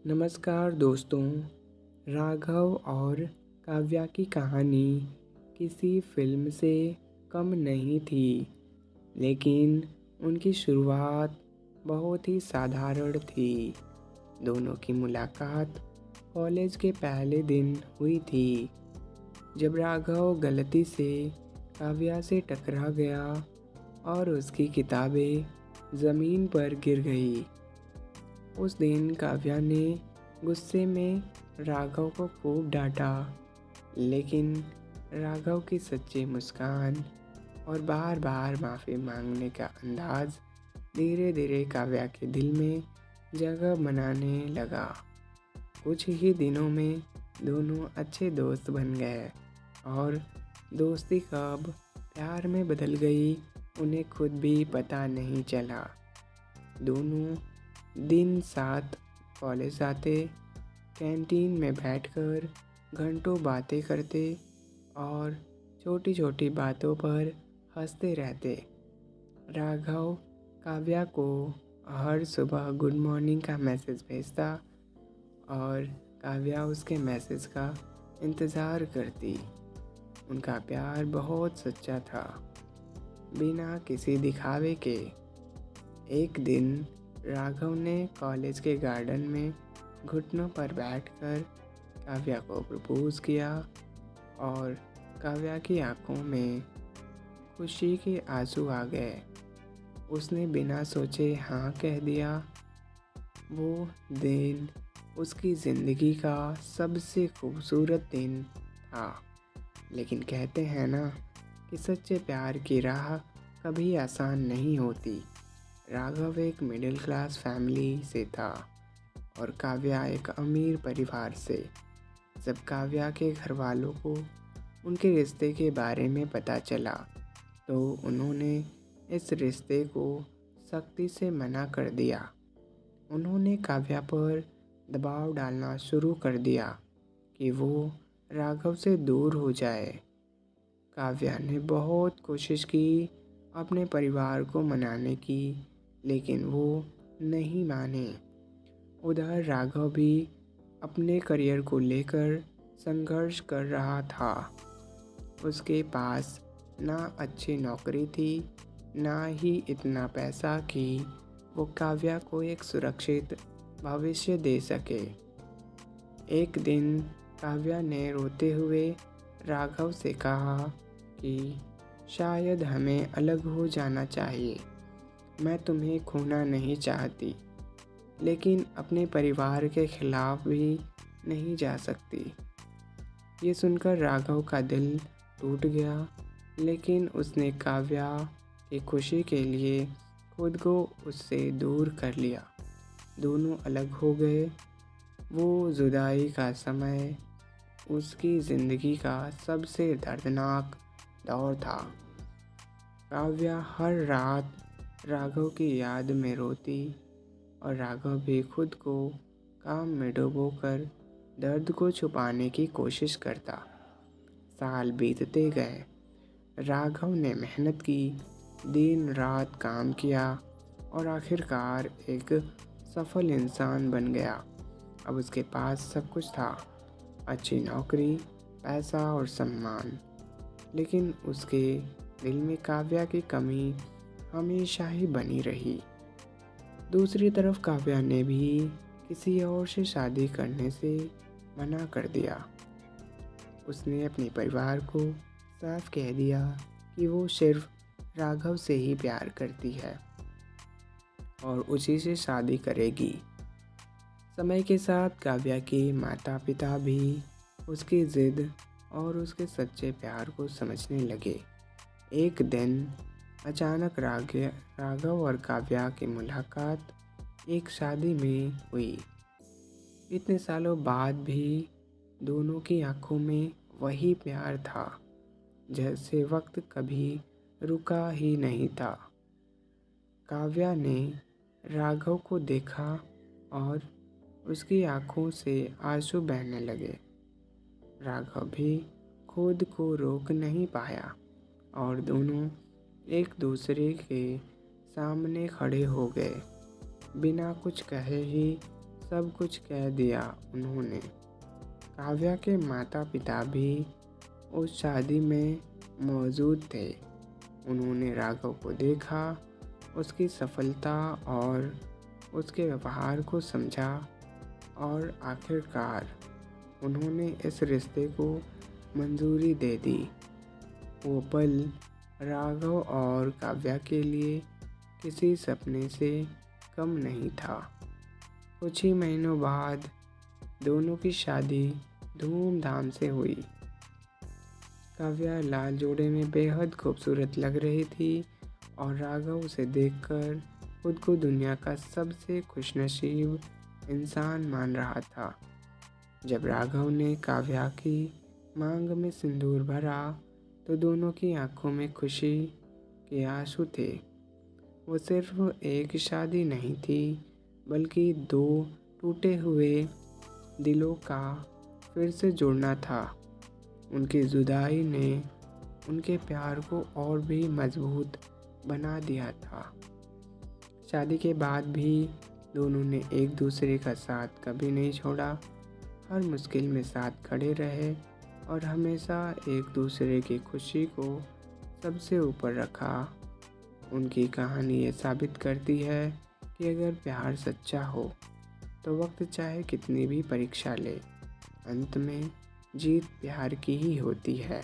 नमस्कार दोस्तों। राघव और काव्या की कहानी किसी फिल्म से कम नहीं थी, लेकिन उनकी शुरुआत बहुत ही साधारण थी। दोनों की मुलाकात कॉलेज के पहले दिन हुई थी, जब राघव गलती से काव्या से टकरा गया और उसकी किताबें ज़मीन पर गिर गई। उस दिन काव्या ने गुस्से में राघव को खूब डांटा, लेकिन राघव की सच्ची मुस्कान और बार बार माफ़ी मांगने का अंदाज धीरे धीरे काव्या के दिल में जगह बनाने लगा। कुछ ही दिनों में दोनों अच्छे दोस्त बन गए और दोस्ती कब प्यार में बदल गई उन्हें खुद भी पता नहीं चला। दोनों दिन साथ कॉलेज आते, कैंटीन में बैठकर घंटों बातें करते और छोटी छोटी बातों पर हंसते रहते। राघव काव्या को हर सुबह गुड मॉर्निंग का मैसेज भेजता और काव्या उसके मैसेज का इंतज़ार करती। उनका प्यार बहुत सच्चा था, बिना किसी दिखावे के। एक दिन राघव ने कॉलेज के गार्डन में घुटनों पर बैठकर काव्या को प्रपोज किया और काव्या की आंखों में खुशी के आंसू आ गए। उसने बिना सोचे हाँ कह दिया। वो दिन उसकी ज़िंदगी का सबसे खूबसूरत दिन था। लेकिन कहते हैं ना कि सच्चे प्यार की राह कभी आसान नहीं होती। राघव एक मिडिल क्लास फैमिली से था और काव्या एक अमीर परिवार से। जब काव्या के घर वालों को उनके रिश्ते के बारे में पता चला, तो उन्होंने इस रिश्ते को सख्ती से मना कर दिया। उन्होंने काव्या पर दबाव डालना शुरू कर दिया कि वो राघव से दूर हो जाए। काव्या ने बहुत कोशिश की अपने परिवार को मनाने की, लेकिन वो नहीं माने। उधर राघव भी अपने करियर को लेकर संघर्ष कर रहा था। उसके पास ना अच्छी नौकरी थी, ना ही इतना पैसा कि वो काव्या को एक सुरक्षित भविष्य दे सके। एक दिन काव्या ने रोते हुए राघव से कहा कि शायद हमें अलग हो जाना चाहिए। मैं तुम्हें खोना नहीं चाहती, लेकिन अपने परिवार के खिलाफ भी नहीं जा सकती। ये सुनकर राघव का दिल टूट गया, लेकिन उसने काव्या की खुशी के लिए खुद को उससे दूर कर लिया। दोनों अलग हो गए। वो जुदाई का समय उसकी ज़िंदगी का सबसे दर्दनाक दौर था। काव्या हर रात राघव की याद में रोती और राघव भी खुद को काम में डुबोकर दर्द को छुपाने की कोशिश करता। साल बीतते गए। राघव ने मेहनत की, दिन रात काम किया और आखिरकार एक सफल इंसान बन गया। अब उसके पास सब कुछ था, अच्छी नौकरी, पैसा और सम्मान। लेकिन उसके दिल में काव्या की कमी हमेशा ही बनी रही। दूसरी तरफ काव्या ने भी किसी और से शादी करने से मना कर दिया। उसने अपने परिवार को साफ कह दिया कि वो सिर्फ राघव से ही प्यार करती है और उसी से शादी करेगी। समय के साथ काव्या के माता पिता भी उसकी ज़िद और उसके सच्चे प्यार को समझने लगे। एक दिन अचानक राघव और काव्या की मुलाकात एक शादी में हुई। इतने सालों बाद भी दोनों की आंखों में वही प्यार था, जैसे वक्त कभी रुका ही नहीं था। काव्या ने राघव को देखा और उसकी आंखों से आंसू बहने लगे। राघव भी खुद को रोक नहीं पाया और दोनों एक दूसरे के सामने खड़े हो गए। बिना कुछ कहे ही सब कुछ कह दिया उन्होंने। काव्या के माता पिता भी उस शादी में मौजूद थे। उन्होंने राघव को देखा, उसकी सफलता और उसके व्यवहार को समझा और आखिरकार उन्होंने इस रिश्ते को मंजूरी दे दी। वो पल राघव और काव्या के लिए किसी सपने से कम नहीं था। कुछ ही महीनों बाद दोनों की शादी धूमधाम से हुई। काव्या लाल जोड़े में बेहद खूबसूरत लग रही थी और राघव उसे देखकर खुद को दुनिया का सबसे खुशनसीब इंसान मान रहा था। जब राघव ने काव्या की मांग में सिंदूर भरा तो दोनों की आंखों में खुशी के आंसू थे। वो सिर्फ एक शादी नहीं थी, बल्कि दो टूटे हुए दिलों का फिर से जुड़ना था। उनकी जुदाई ने उनके प्यार को और भी मजबूत बना दिया था। शादी के बाद भी दोनों ने एक दूसरे का साथ कभी नहीं छोड़ा। हर मुश्किल में साथ खड़े रहे और हमेशा एक दूसरे की खुशी को सबसे ऊपर रखा। उनकी कहानी ये साबित करती है कि अगर प्यार सच्चा हो तो वक्त चाहे कितनी भी परीक्षा ले, अंत में जीत प्यार की ही होती है।